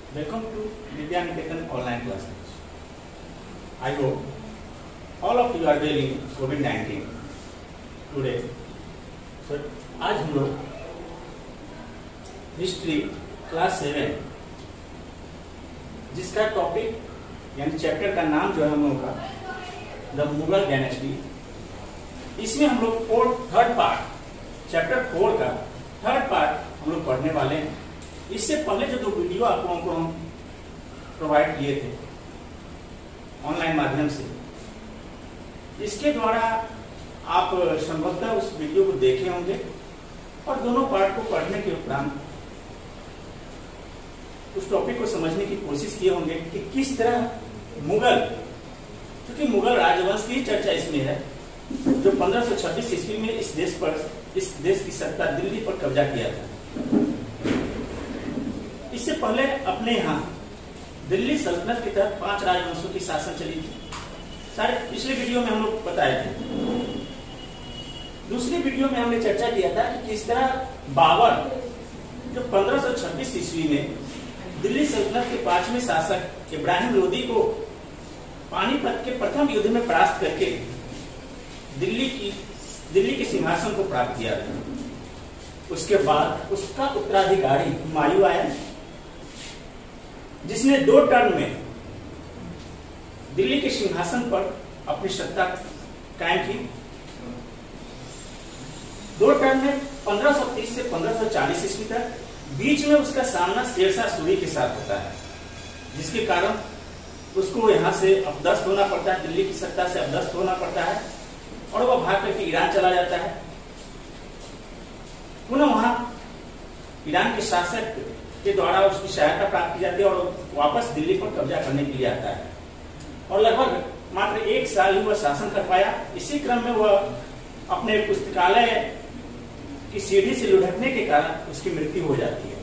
Welcome to Vidya Niketan online classes. I hope all of you are well in COVID-19 today. So आज हम लोग history class 7 जिसका topic यानी chapter का नाम जो है हम लोगों का द मुगल डायनेस्टी, इसमें हम लोग थर्ड पार्ट चैप्टर 4 का थर्ड पार्ट हम लोग पढ़ने वाले हैं। इससे पहले जो दो वीडियो आप लोगों को हम प्रोवाइड किए थे ऑनलाइन माध्यम से, इसके द्वारा आप संभवतः उस वीडियो को देखे होंगे और दोनों पार्ट को पढ़ने के उपरांत उस टॉपिक को समझने की कोशिश किए होंगे कि किस तरह मुगल, क्योंकि मुगल राजवंश की चर्चा इसमें है, जो 1526 ईस्वी में इस देश की सत्ता दिल्ली पर कब्जा किया था। इससे पहले अपने यहाँ दिल्ली सल्तनत के तहत 5 राजवंशों की शासन चली थी। सारे पिछले वीडियो में हम लोग बताए थे। दूसरी वीडियो में हमने चर्चा किया था कि किस तरह बाबर जो 1526 ईस्वी में दिल्ली सल्तनत के 5वें शासक इब्राहिम लोदी को पानीपत के प्रथम युद्ध में परास्त करके दिल्ली के सिंहासन को प्राप्त किया था। उसके बाद उसका उत्तराधिकारी हुमायूं आया, जिसने 2 टर्म में दिल्ली के सिंहासन पर अपनी सत्ता कायम की। 2 टर्म में 1530 से 1540 ईस्वी तक। बीच में उसका सामना शेरशाह सूरी के साथ होता है, जिसके कारण उसको यहां से अपदस्थ होना पड़ता है, दिल्ली की सत्ता से अपदस्थ होना पड़ता है और वह भाग करके ईरान चला जाता है। पुनः वहां ईरान के शासक के द्वारा उसकी सहायता प्राप्त की जाती है और वापस दिल्ली पर कब्जा करने के लिए आता है और लगभग मात्र 1 साल ही वह शासन कर पाया। इसी क्रम में वह अपने पुस्तकालय की सीढ़ी से लुढ़कने के कारण उसकी मृत्यु हो जाती है।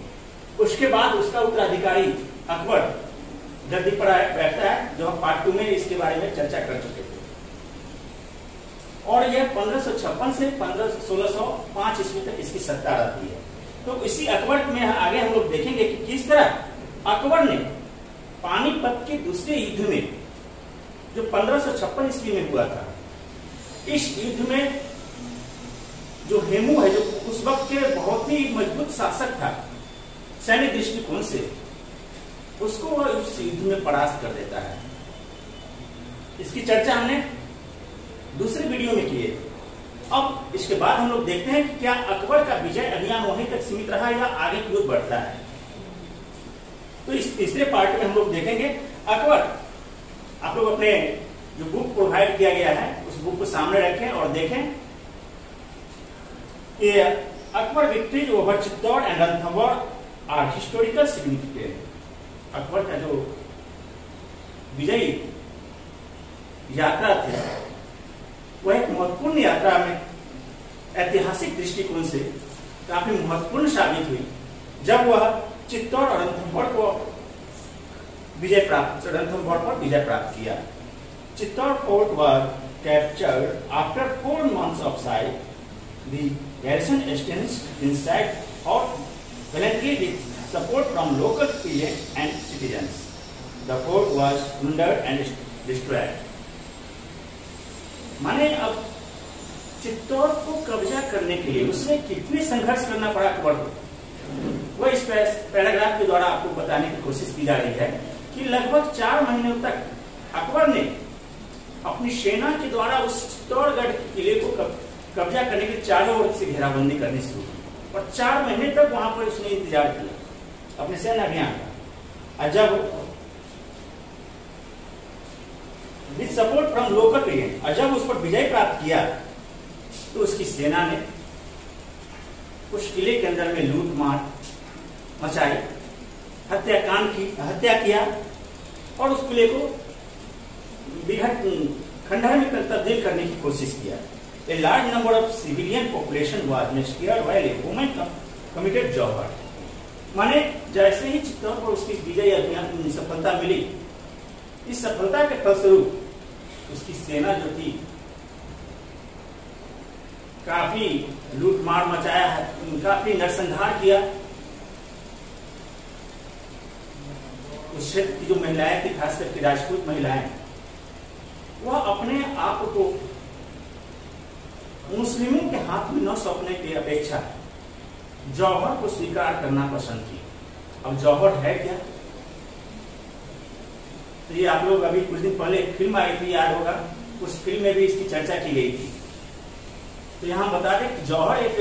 उसके बाद उसका उत्तराधिकारी अकबर गद्दी पर बैठता है, जो हम पार्ट 2 में इसके बारे में चर्चा कर चुके थे। और यह 1556 से 1605 ईस्वी तक इसकी सत्ता रहती है। तो इसी अकबर में आगे हम लोग देखेंगे कि किस तरह अकबर ने पानीपत के दूसरे युद्ध में, जो 1556 ईस्वी में हुआ था, इस युद्ध में जो हेमू है, जो उस वक्त के बहुत ही मजबूत शासक था सैन्य दृष्टिकोण से, उसको वह उस युद्ध में परास्त कर देता है। इसकी चर्चा हमने दूसरे वीडियो में की है। अब इसके बाद हम लोग देखते हैं कि क्या अकबर का विजय अभियान वहीं तक सीमित रहा या आगे की ओर बढ़ता है। तो इस तीसरे पार्ट में हम लोग देखेंगे अकबर। आप लोग अपने जो बुक प्रोवाइड किया गया है उस बुक को सामने रखें और देखें कि Akbar victories over Chittor and Ranthambore are historical significant. Akbar का जो विजयी यात्रा थी वह एक महत्वपूर्ण यात्रा में ऐतिहासिक दृष्टिकोण से काफी महत्वपूर्ण साबित हुई, जब वह चित्तौड़ और रणथंभौर पर विजय प्राप्त किया। Chittor fort was captured after 4 months of siege. The garrison established inside or valiantly with support from local peasants and citizens. The fort was plundered and destroyed. माने अब चित्तौड़ को कब्जा करने के लिए उसमें कितने संघर्ष करना पड़ा अकबर को, वह इस पैराग्राफ के द्वारा आपको बताने की कोशिश की जा रही है कि लगभग 4 महीनों तक अकबर ने अपनी सेना के द्वारा उस चित्तौड़गढ़ के किले को कब्जा करने के चारों ओर से घेराबंदी करनी शुरू की और 4 महीने तक वहां पर उसने इंतजार किया अपने सैन्य अभियान का। और जब with support from local period, और जब उस पर विजय प्राप्त किया तो उसकी सेना ने उस किले के अंदर में लूट मार मचाई, हत्या किया और उस किले को खंडहर में तब्दील करने की कोशिश किया। A large number of civilian population was massacred while a woman committed job. माने जैसे ही चित्तौड़ पर उसकी विजय अभियान सफलता मिली, इस सफलता के फलस्वरूप उसकी सेना जो थी काफी लूटमार मचाया है, काफी नरसंहार किया उस क्षेत्र की जो महिलाएं थी, खास करके राजपूत महिलाएं, वह अपने आप को मुस्लिमों के हाथ में न सौंपने की अपेक्षा जौहर को स्वीकार करना पसंद की। अब जौहर है क्या? तो ये आप लोग अभी कुछ दिन पहले एक फिल्म आई थी, याद होगा, उस फिल्म में भी इसकी चर्चा की गई थी। तो यहां बता दें कि जौहर एक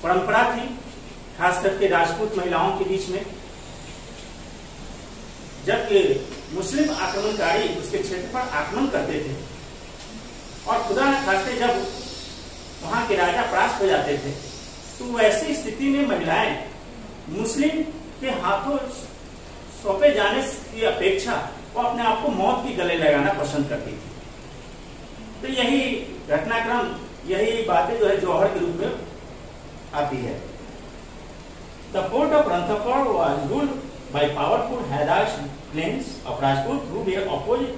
परंपरा थी, खास करके राजपूत महिलाओं के बीच में। जब मुस्लिम आक्रमणकारी उसके क्षेत्र पर आक्रमण करते थे और खुदा न खास्ते जब वहां के राजा परास्त हो जाते थे, तो वैसी स्थिति में महिलाएं मुस्लिम के हाथों सौंपे जाने की अपेक्षा वो अपने आप को मौत की गले लगाना पसंद करती थी। तो यही घटनाक्रम, यही बातें जो है जौहर के रूप में आती है। The fort of Ranthambore was ruled by powerful Hadash clans of Rajput who were opposed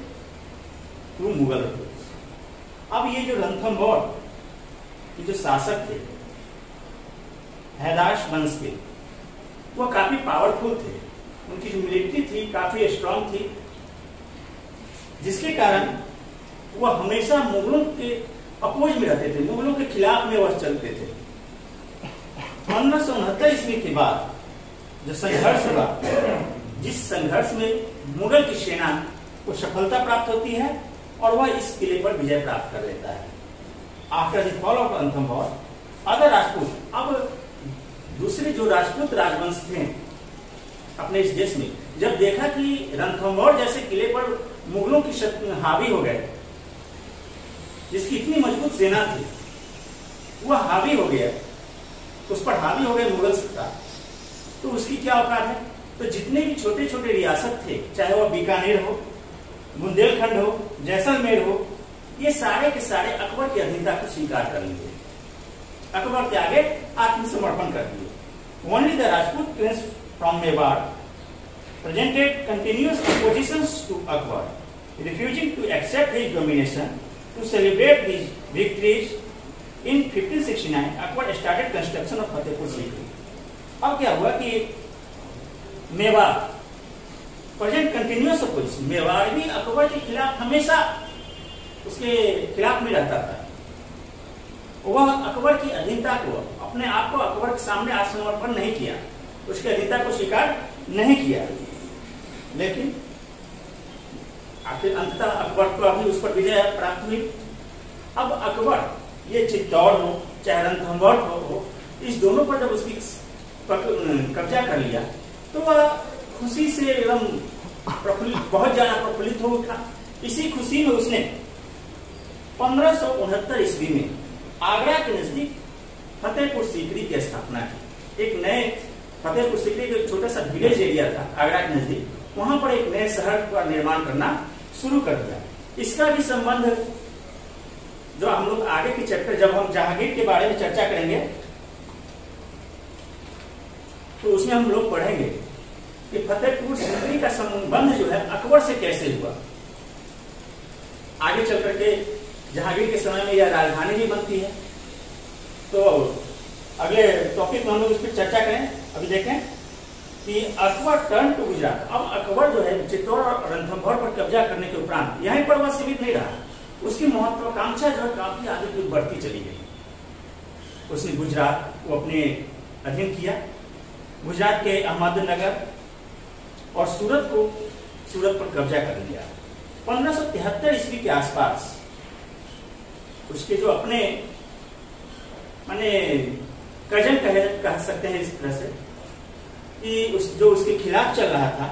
to Mughal rulers। अब ये जो रणथंभौर के जो शासक थे हैदाश वंश के, वो काफी पावरफुल थे, उनकी जो मिलिट्री थी काफी स्ट्रांग थी, जिसके कारण वह हमेशा मुगलों के अपोज में रहते थे, मुगलों के खिलाफ में वह चलते थे। 1569 ईस्वी के बाद जो संघर्ष हुआ, जिस संघर्ष में मुगल की सेना को सफलता प्राप्त होती है और वह इस किले पर विजय प्राप्त कर लेता है। After the fall of Ranthambore, other Rajput, अब दूसरे जो राजपूत राजवंश थे अपने इस देश में, जब देखा कि रणथंभौर जैसे किले पर मुगलों की हावी हो गए, जिसकी इतनी मजबूत सेना थी, वह हावी हो गया, उस पर हावी हो गए मुगल सत्ता, तो उसकी क्या औकात है? तो जितने भी छोटे छोटे रियासत थे, चाहे वह बीकानेर हो, बुंदेलखंड हो, जैसलमेर हो, ये सारे के सारे अकबर की अधीनता को स्वीकार कर लिए, अकबर के आगे आत्मसमर्पण कर दिए। Only the Rajput prince from Mewar presented continuous oppositions to Akbar, refusing to accept his domination. To celebrate his victories in 1569 Akbar started construction of Fatehpur Sikri. अब क्या हुआ कि Mewar present continuous opposition, Mewar भी अकबर के खिलाफ हमेशा उसके खिलाफ में रहता था। वह अकबर की अधीनता को, अपने आप को अकबर के सामने आत्मसमर्पण नहीं किया, उसकी अधीनता को स्वीकार नहीं किया, लेकिन आखिर अंततः अकबर को अभी उस पर विजय प्राप्त हुई। अब अकबर ये चित्तौड़ हो चाहे रणथंभौर हो, इस दोनों पर जब उसकी कब्जा कर लिया, तो वह खुशी से एकदम प्रफुल्लित, बहुत ज्यादा प्रफुल्लित हो उठा। इसी खुशी में उसने 1569 ईस्वी में आगरा के नजदीक फतेहपुर सीकरी की स्थापना की। एक नए फतेहपुर सीकरी का एक छोटा सा विलेज एरिया था आगरा के नजदीक, वहां पर एक नए शहर का निर्माण करना शुरू कर दिया। इसका भी संबंध जो हम लोग आगे के चैप्टर, जब हम जहांगीर के बारे में चर्चा करेंगे, तो उसमें हम लोग पढ़ेंगे कि फतेहपुर सीकरी का संबंध जो है अकबर से कैसे हुआ। आगे चल करके जहांगीर के समय में यह राजधानी भी बनती है। तो अगले टॉपिक में हम लोग इस पर चर्चा करें। अभी देखें कि अकबर टर्न टू गुजरात। अब अकबर जो है चित्तौड़ और रणथंभौर पर कब्जा करने के उपरांत यहीं पर वह सीमित नहीं रहा, उसकी महत्वाकांक्षा जो है काफी आगे की बढ़ती चली गई। उसने गुजरात को अपने अधीन किया, गुजरात के अहमदनगर और सूरत पर कब्जा कर लिया। 1573 ईस्वी के आसपास उसके जो अपने माने कजन कह सकते हैं इस तरह से कि जो उसके खिलाफ चल रहा था,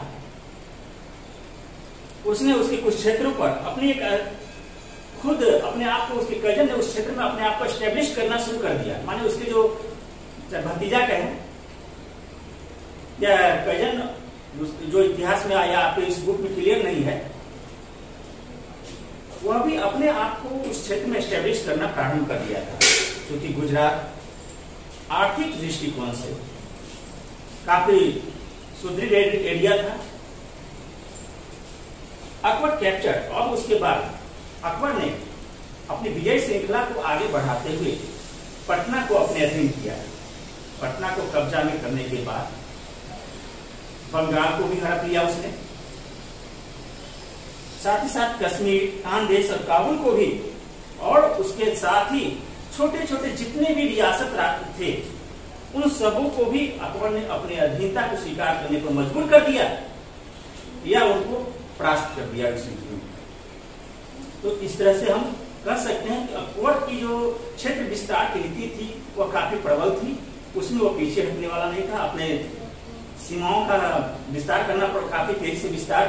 उसने उसके कुछ क्षेत्रों पर अपनी खुद अपने आप को, उसके कजन ने उस क्षेत्र में अपने आप को एस्टेब्लिश करना शुरू कर दिया। माने उसके जो भतीजा कहें या कजन, जो इतिहास में आया, आपके इस बुक में क्लियर नहीं है, वह भी अपने आप को उस क्षेत्र में एस्टेब्लिश करना प्रारंभ कर दिया था, क्योंकि गुजरात आर्थिक दृष्टिकोण से काफी सुदृढ़ एरिया था। अकबर कैप्चर। अब उसके बाद अकबर ने अपनी विजय श्रृंखला को आगे बढ़ाते हुए पटना को अपने अधीन किया। पटना को कब्जा में करने के बाद बंगाल को भी हड़प लिया उसने, साथ ही साथ कश्मीर, खानदेश और काबुल को भी, और उसके साथ ही छोटे छोटे जितने भी रियासत थे उन सबों को भी अकबर ने अपने अधीनता को स्वीकार करने को मजबूर कर दिया या उनको परास्त कर दिया इस युद्ध में। तो इस तरह से हम कह सकते हैं कि अकबर की जो क्षेत्र विस्तार की नीति थी वह काफी प्रबल थी, उसमें वो पीछे हटने वाला नहीं था। अपने सीमाओं का विस्तार करना काफी तेजी से विस्तार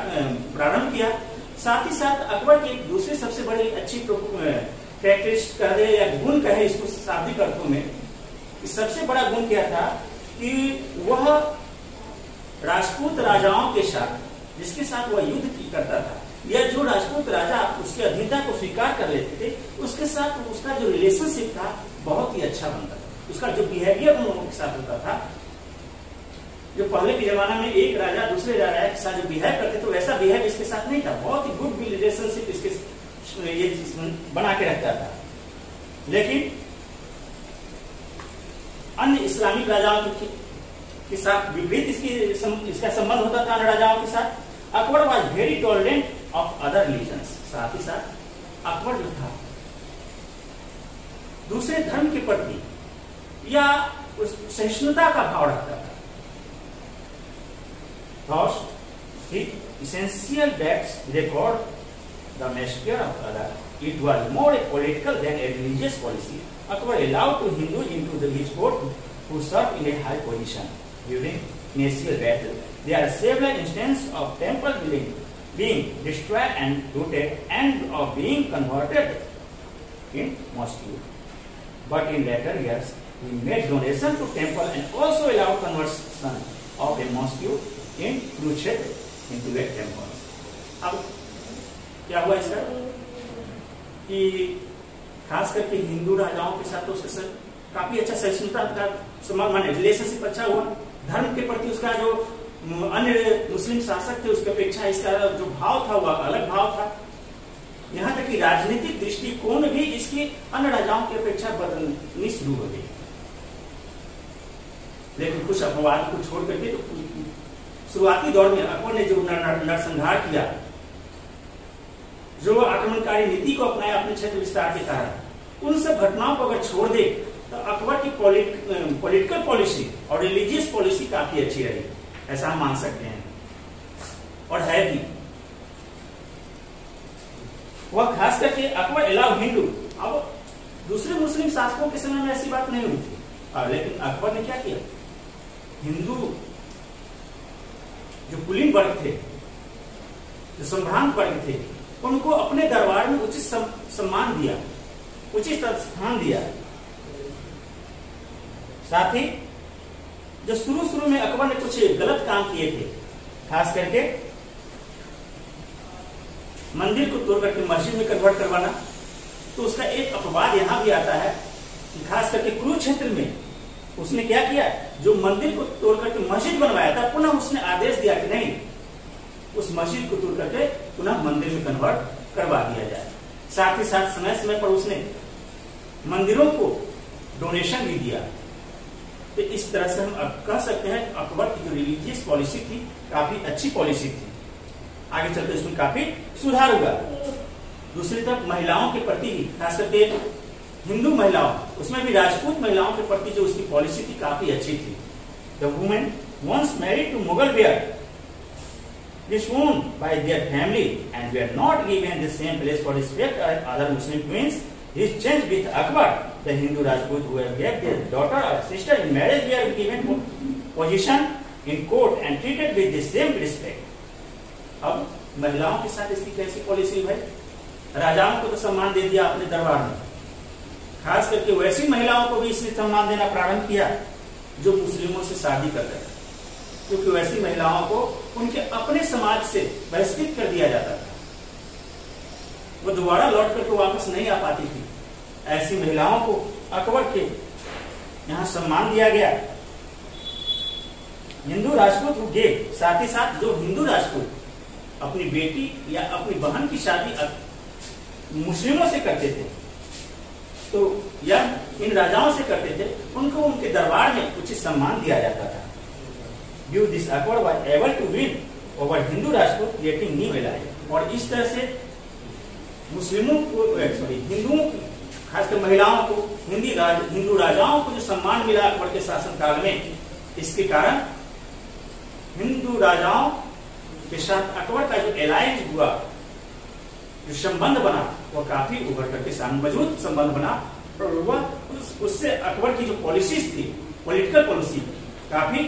प्रारंभ किया। साथ ही साथ अकबर की एक दूसरी सबसे बड़ी अच्छी कैरेक्टरिस्टिक कहे या गुण कहे इसको शाब्दिक अर्थों में, सबसे बड़ा गुण क्या था कि वह राजपूत राजाओं के साथ, जिसके साथ वह युद्ध करता था, या जो राजपूत राजा उसके अधीनता को स्वीकार कर लेते थे, उसके साथ उसका जो रिलेशनशिप था बहुत ही अच्छा बनता था। उसका जो बिहेवियर उन लोगों के साथ होता था, जो पहले के जमाना में एक राजा दूसरे राजा के साथ जो बिहेव करते थे वैसा बिहेव इसके साथ नहीं था। बहुत ही गुड रिलेशनशिप इसके ये बना के रखता था। लेकिन अन्य इस्लामिक राजाओं के साथ विपरीत इसका संबंध होता था अन्य राजाओं के साथ। Akbar was very tolerant of other religions. साथ ही साथ अकबर जो था दूसरे धर्म के प्रति या उस सहिष्णुता का भाव रखता था। Thus, it essential that record the massacre of other. It was more a political than a religious policy. Akbar allowed to Hindus into his court who served in a high position during initial battle. There are several instances of temple being destroyed and looted and of being converted in mosque. But in later years, he made donation to temple and also allowed conversion of a mosque in Kurukshetra into a temple. अब क्या हुआ इसका कि खास करके हिंदू राजाओं के साथ तो उसके काफी अच्छा सहिष्णुता का संबंध, रिलेशनशिप अच्छा हुआ। धर्म के प्रति उसका जो अन्य मुस्लिम शासक थे उसके अपेक्षा इसका जो भाव था वह अलग भाव था। यहाँ तक कि राजनीतिक दृष्टिकोण भी इसकी अन्य राजाओं की अपेक्षा बदलनी शुरू हो गई। लेकिन कुछ अपवाद को छोड़ करके तो शुरुआती दौर में अकबर ने जो नरसंहार किया, जो आक्रमणकारी नीति को अपनाया अपने क्षेत्र विस्तार के कारण, उन सब घटनाओं को अगर छोड़ दे तो अकबर की पॉलिटिकल पॉलिसी और रिलीजियस पॉलिसी काफी अच्छी रही, ऐसा हम मान सकते हैं और है भी। वह खास करके अकबर अलाउ हिंदू, अब दूसरे मुस्लिम शासकों के समय में ऐसी बात नहीं हुई थी, लेकिन अकबर ने क्या किया, हिंदू जो कुलीन वर्ग थे, जो संभ्रांत वर्ग थे, उनको अपने दरबार में उचित सम्मान दिया, उचित स्थान दिया। साथ ही जो शुरू में अकबर ने कुछ गलत काम किए थे, खास करके मंदिर को तोड़ करके मस्जिद में कन्वर्ट करवाना, तो उसका एक अपवाद यहां भी आता है कि खास करके कुरुक्षेत्र में उसने क्या किया, जो मंदिर को तोड़ करके मस्जिद बनवाया था, पुनः उसने आदेश दिया कि नहीं, उस मस्जिद को तोड़ करके पुनः मंदिर में कन्वर्ट करवा दिया जाए। साथ ही साथ समय समय पर उसने मंदिरों को डोनेशन भी दिया। तो इस तरह से हम कह सकते हैं अकबर की जो रिलीजियस पॉलिसी थी काफी अच्छी पॉलिसी थी। आगे चलते इसमें काफी सुधार हुआ। दूसरी तरफ महिलाओं के प्रति भी, खास करके हिंदू महिलाओं, उसमें भी राजपूत महिलाओं के प्रति जो उसकी पॉलिसी थी काफी अच्छी थी। The women once married to Mughal were disowned by their family and were not given the same place for respect as other Muslim queens. This changed with Akbar. The Hindu Rajput who gave their daughter or sister in marriage were given position in court and treated with the same respect. अब महिलाओं के साथ इसकी कैसी policy है? राजाओं को तो सम्मान दे दिया अपने दरबार में, खास करके वैसी महिलाओं को भी इसने सम्मान देना प्रारंभ किया जो मुस्लिमों से शादी कर रहे थे, क्योंकि वैसी महिलाओं को उनके अपने समाज से बहिष्कृत कर दिया जाता था, वो दोबारा लौट करके वापस नहीं आ पाती थी। ऐसी महिलाओं को अकबर के यहाँ सम्मान दिया गया। हिंदू राजपूत को गे, साथ ही साथ जो हिंदू राजपूत अपनी बेटी या अपनी बहन की शादी मुस्लिमों से करते थे, तो या इन राजाओं से करते थे, उनको उनके दरबार में उचित सम्मान दिया जाता था। Due this Akbar was able to win over Hindu Rajput creating new alliance. और इस तरह से मुस्लिमों को हिंदुओं खासकर महिलाओं को हिंदू राजाओं को जो सम्मान मिला अकबर के शासनकाल में, इसके कारण हिंदू राजाओं के साथ अकबर का जो एलायंस हुआ, जो संबंध बना, वह काफी उभर करके सामने मजबूत संबंध बना। और वह उससे अकबर की जो पॉलिसीज थी, पॉलिटिकल पॉलिसी, काफी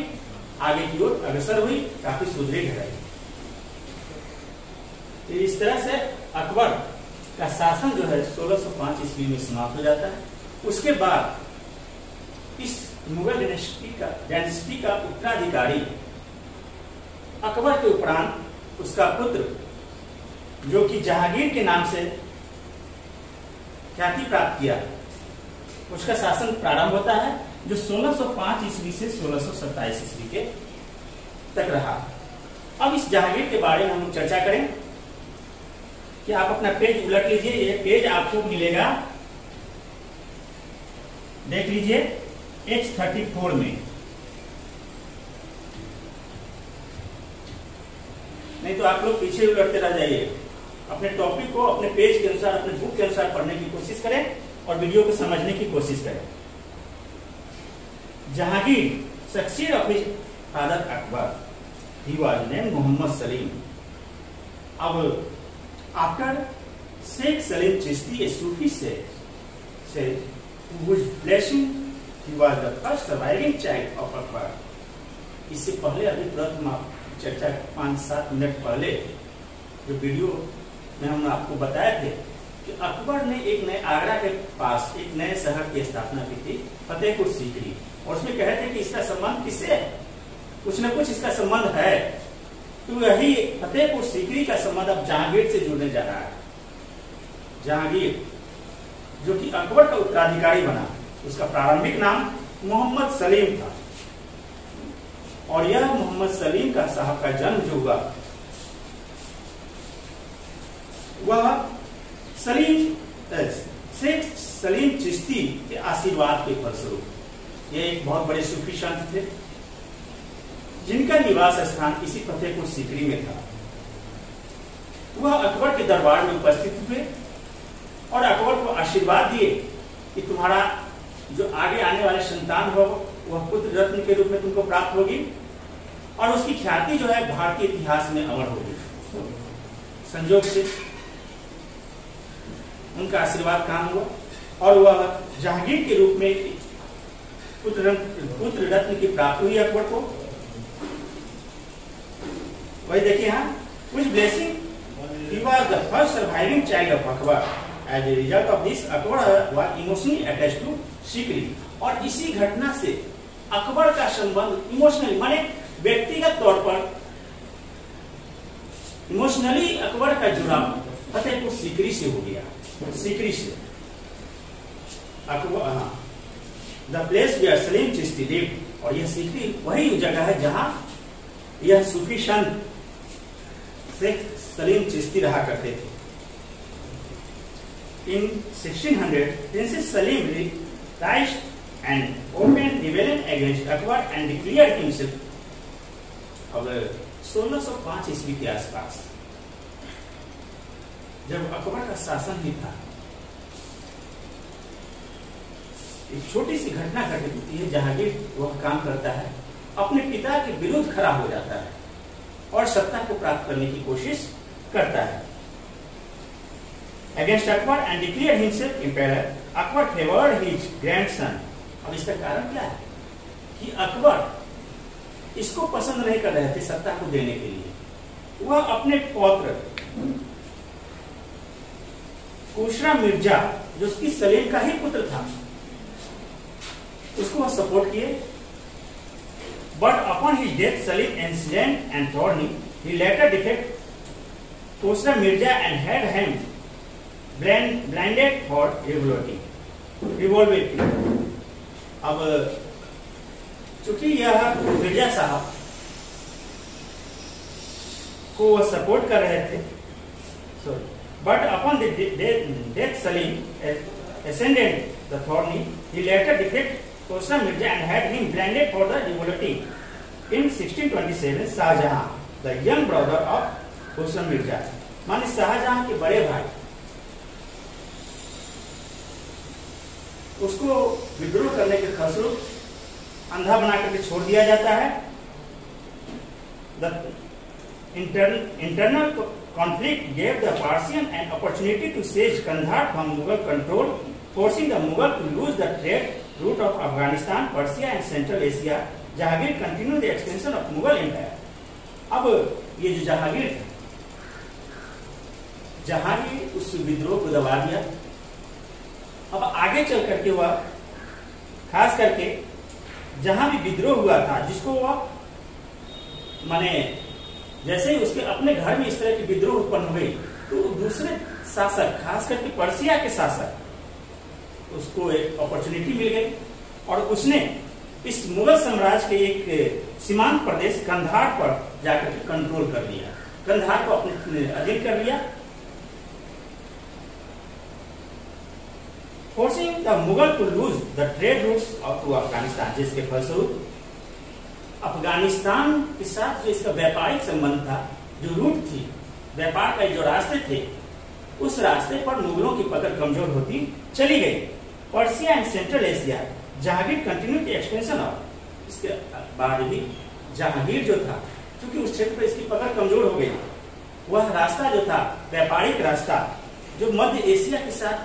आगे की ओर अग्रसर हुई, काफी सुदृढ़ रही। तो इस तरह से अकबर का शासन जो है 1605 ईस्वी में समाप्त हो जाता है। उसके बाद इस मुगल डायनेस्टी का उत्तराधिकारी अकबर के उपरांत उसका पुत्र, जो कि जहांगीर के नाम से ख्याति प्राप्त किया, उसका शासन प्रारंभ होता है, जो 1605 ईस्वी से 1627 ईस्वी के तक रहा। अब इस जहांगीर के बारे में हम चर्चा करें कि आप अपना पेज उलट लीजिए। ये पेज आपको मिलेगा, देख लीजिए, H34 में। नहीं तो आप लोग पीछे उलटते रह जाइए। अपने टॉपिक को अपने पेज के अनुसार, अपने बुक के अनुसार पढ़ने की कोशिश करें और वीडियो को समझने की कोशिश करें। Jahangir, succeed of his father Akbar, he was named Mohammad Salim. अब after Sheikh Salim Chishti, a Sufi said whose blessing he was the first surviving child of Akbar। इससे पहले अभी तुरंत चर्चा 5-7 मिनट पहले जो वीडियो में हम आपको बताए थे कि अकबर ने एक नए आगरा के पास एक नए शहर की स्थापना की थी, फतेहपुर सीकरी। और उसमें कहे थे कि इसका संबंध किससे है, कुछ न कुछ इसका संबंध है। तो यही फतेहपुर सीकरी का संबंध अब जहांगीर से जुड़ने जा रहा है। जहांगीर जो कि अकबर का उत्तराधिकारी बना, उसका प्रारंभिक नाम मोहम्मद सलीम था। और यह मोहम्मद सलीम का साहब का जन्म जो हुआ, वह शेख सलीम चिश्ती के आशीर्वाद के फलस्वरूप। ये एक बहुत बड़े सूफी संत थे जिनका निवास स्थान इसी फतेहपुर सीकरी में था। वह अकबर के दरबार में उपस्थित हुए और अकबर को आशीर्वाद दिए कि तुम्हारा जो आगे आने वाले संतान हो वह पुत्र रत्न के रूप में तुमको प्राप्त होगी और उसकी ख्याति जो है भारतीय इतिहास में अमर होगी। संयोग से उनका आशीर्वाद काम हुआ और वह जहांगीर के रूप में पुत्र रत्न की प्राप्ति हुई अकबर को। वही देखिए यहाँ, which blessing he was the first surviving child of Akbar। As a result of this, Akbar was emotionally attached to Sikri। और इसी घटना से अकबर का संबंध इमोशनली, माने व्यक्तिगत तौर पर इमोशनली अकबर का जुड़ाव फतेहपुर सीकरी से हो गया। सीकरी से Akbar, the place where Salim Chishti lived. और यह सीकरी वही जगह है जहां यह सूफी संत शेख सलीम चिश्ती रहा करते थे। In 1600, Princess Salim raised an open rebellion against Akbar and declared himself। अब 1605 ईस्वी के आसपास जब अकबर का शासन ही था, एक छोटी सी घटना घटित होती है। जहांगीर वह काम करता है, अपने पिता के विरुद्ध खड़ा हो जाता है और सत्ता को प्राप्त करने की कोशिश करता है। Against Akbar and declared himself emperor, Akbar favored his grandson। अब इसका कारण क्या है कि अकबर इसको पसंद नहीं कर रहे थे सत्ता को देने के लिए। वह अपने पौत्र खुसरा मिर्जा, जो उसकी सलीम का ही पुत्र था, उसको वह सपोर्ट किए। But upon his death Salim incident and thorny, he later defect Khusra Mirza and had him branded for revolving. अब चूंकि यह मिर्जा साहब को वह सपोर्ट कर रहे थे, sorry, but upon the death Salim ascended the throne, he later defeated Khusra Mirza and had him branded for the revolting। In 1627, Shahjahan, the young brother of Hussain Mirza, माने शाहजहां के बड़े भाई, उसको विद्रोह करने के फलस्वरूप अंधा बना करके छोड़ दिया जाता है। The internal conflict gave the Persian an opportunity to seize Kandahar from Mughal control, forcing the Mughal to lose the trade route of Afghanistan, Persia and Central Asia. Jahangir continued the expansion of Mughal Empire. अब ये जो जहांगीर था, जहांगीर उस विद्रोह को दबा दिया। अब आगे चल करके वह खास करके जहां भी विद्रोह हुआ था, जिसको वह माने जैसे ही उसके अपने घर में इस तरह की विद्रोह उत्पन्न हुए, तो दूसरे शासक, खास करके पर्सिया के शासक, उसको एक अपॉर्चुनिटी मिल गई और उसने इस मुगल साम्राज्य के एक सीमांत प्रदेश कंधार पर जाकर के कंट्रोल कर लिया, कंधार को अपने अधीन कर लिया। Forcing the Mughal to lose the trade routes to Afghanistan, जिसके फलस्वरूप अफगानिस्तान के साथ जो इसका व्यापारिक संबंध था, जो रूट थी, व्यापार का जो रास्ते थे, उस रास्ते पर मुगलों की पकड़ कमजोर होती चली गई। Persia and central Asia, Jahangir continue the expansion of, इसके बाद भी जहांगीर जो था, क्योंकि उस क्षेत्र पर इसकी पकड़ कमजोर हो गई, वह रास्ता जो था व्यापारिक रास्ता, जो मध्य एशिया के साथ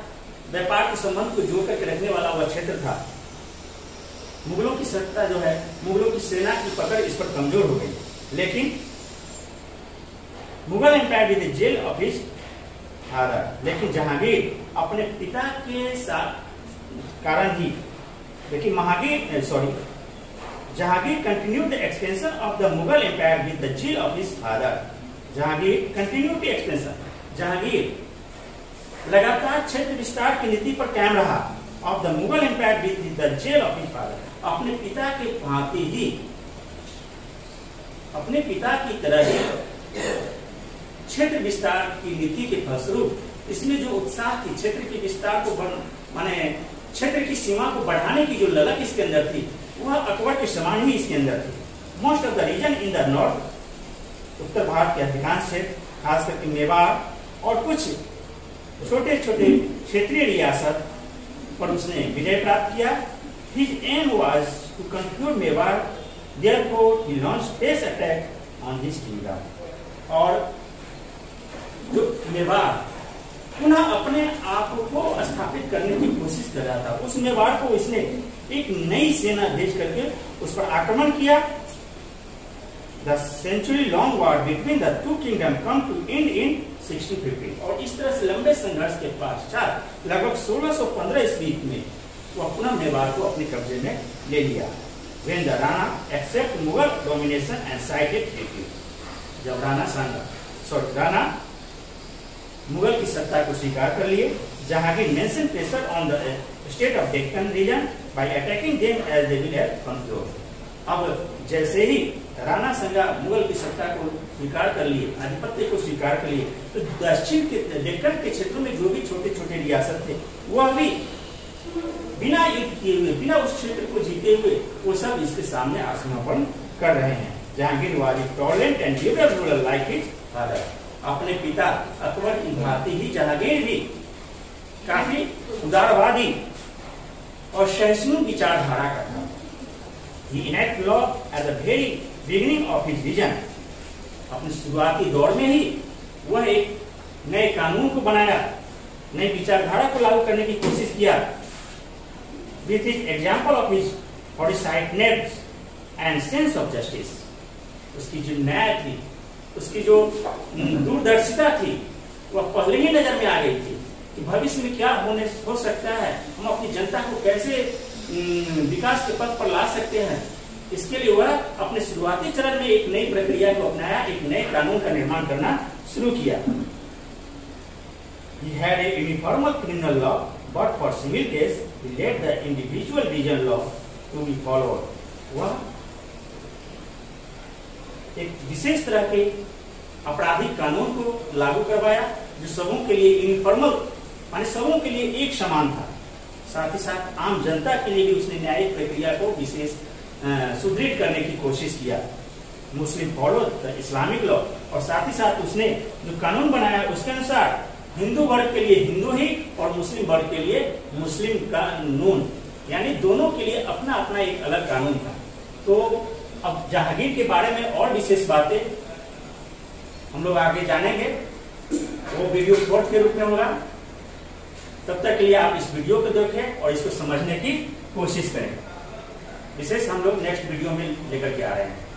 व्यापार के संबंध को जोड़ करके रखने वाला वह क्षेत्र था, मुगलों की सत्ता जो है, मुगलों की सेना की पकड़ इस पर कमजोर हो गई। लेकिन Mughal empire with zeal of his father, लेकिन जहांगीर अपने पिता के साथ कारण ही, लेकिन Jahangir continued the expansion of the Mughal empire with the zeal of his father. Jahangir continued the expansion, Jahangir लगातार क्षेत्र विस्तार की नीति पर कायम रहा। Of the Mughal empire with the zeal of his father, अपने पिता के भांति ही, अपने पिता की तरह ही क्षेत्र विस्तार की नीति के फलस्वरूप इसमें जो उत्साह थी, क्षेत्र के विस्तार को माने क्षेत्र की सीमा को बढ़ाने की जो ललक इसके अंदर थी, वह अकबर के समान ही इसके अंदर थी। Most of the region in the north, उत्तर भारत के अधिकांश क्षेत्र, खास करके मेवाड़ और कुछ छोटे छोटे क्षेत्रीय रियासत पर उसने विजय प्राप्त किया। His aim was to conclude Mewar, therefore he launched fresh attack on this kingdom। और जो मेवाड़ पुनः अपने आप को स्थापित करने की कोशिश कर रहा था, उस मेवाड़ को इसने एक नई सेना भेज करके उस पर आक्रमण किया। The century-long war between the two kingdoms come to end in 1615। और इस तरह से लंबे संघर्ष के पश्चात लगभग 1615 ईस्वी में वह पुनः मेवाड़ को अपने कब्जे में ले लिया। When the Rana accept Mughal domination and sided treaty, जब राणा मुगल की सत्ता को स्वीकार कर लिए, Jahangir mention pressure on the state of Deccan region by attacking them as they will have control. अब जैसे ही राणा संगा मुगल की सत्ता को स्वीकार कर लिए, आधिपत्य को स्वीकार कर लिए, तो दक्षिण के डेक्कन के क्षेत्रों में जो भी छोटे छोटे रियासत थे, वह भी बिना युद्ध किए हुए, बिना उस क्षेत्र को जीते हुए, वो सब इसके सामने आत्मसमर्पण कर रहे हैं। Jahangir was tolerant and liberal ruler like his father, अपने पिता अकबर की भांति ही जहांगीर भी काफी उदारवादी और सहिष्णु विचारधारा का था। He enacted law at the very beginning of his vision। अपने शुरुआती दौर में ही वह एक नए कानून को बनाया, नई विचारधारा को लागू करने की कोशिश किया। With his example of his foresightedness and sense of justice, उसकी जो न्याय थी, उसकी जो दूरदर्शिता थी, वह पहले ही नजर में आ गई थी कि भविष्य में क्या हो सकता है, हम अपनी जनता को कैसे विकास के पथ पर ला सकते हैं। इसके लिए वह अपने शुरुआती चरण में एक नई प्रक्रिया को अपनाया, एक नए कानून का निर्माण करना शुरू किया। He had a uniform criminal law, but for civil case he let the individual regional law to be followed। वह एक विशेष तरह के आपराधिक कानून को लागू करवाया, जो सबों के लिए यूनिफॉर्मल, माने सबों के लिए एक समान था। साथ ही साथ आम जनता के लिए भी उसने न्यायिक प्रक्रिया को विशेष सुदृढ़ करने की कोशिश किया। मुस्लिम फॉलो द इस्लामिक लॉ, और साथ ही साथ उसने जो कानून बनाया उसके अनुसार हिंदू वर्ग के लिए हिंदू ही और मुस्लिम वर्ग के लिए मुस्लिम कानून, यानी दोनों के लिए अपना अपना एक अलग कानून था। तो अब जहांगीर के बारे में और विशेष बातें हम लोग आगे जानेंगे, वो वीडियो शॉर्ट के रूप में होगा। तब तक के लिए आप इस वीडियो को देखें और इसको समझने की कोशिश करें। विशेष हम लोग नेक्स्ट वीडियो में लेकर के आ रहे हैं।